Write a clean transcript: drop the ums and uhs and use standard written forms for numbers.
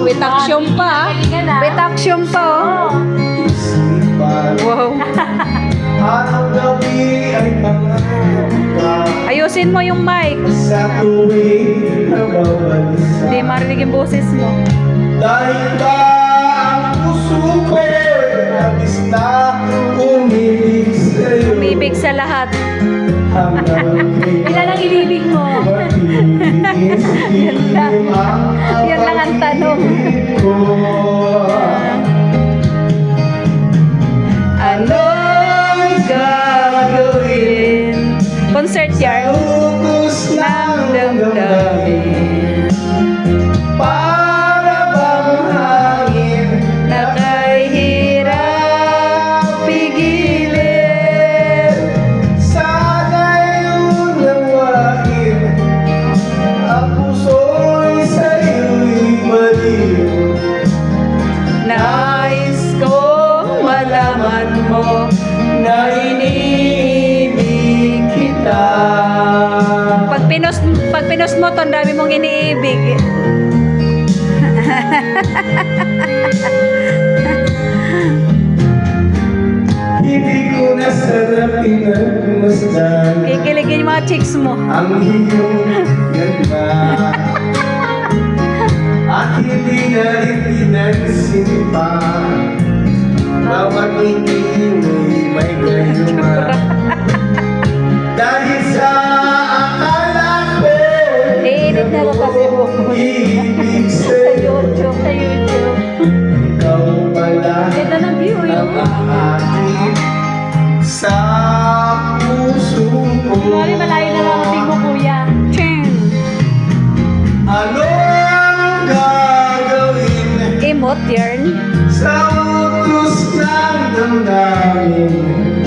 With action pa. With action pa, oh. Wow. Araw-gabi ay mga Ayusin mo yung mic. sa tuwing nababalisa. Hindi marinig yung boses mo. Dahil ba ang puso ko labis na umibig sa'yo. Umibig sa lahat. Hanggang Ilan ang inibig mo? Yan lang. Yan lang ang tanong. Anong gagawin? Concert yarn. Utos Ng damdamin. Para bang hangin Na kay hirap pigilin. sana'y unawain. Ang puso'y sa'yo'y baliw. Nais ko malaman mo na iniibig kita. Pag pinost mo to, ang dami mong iniibig. Hindi ko nasarapin ang masdan Kikiligin yung mga chicks mo. ang iyong ganda. At hindi na rin pinansin pa bawat ngiti may gayuma. Dahil sa akala ko I-edit na ito kasi mo. ibig Sa sa'yo, YouTube. Sa YouTube. ikaw pala Ganda ng view ang yun. aakit sa puso ko. Sorry, malayo na lang mo, kuya. Ano ang gagawin Emote yarn. sa utos ng damdamin?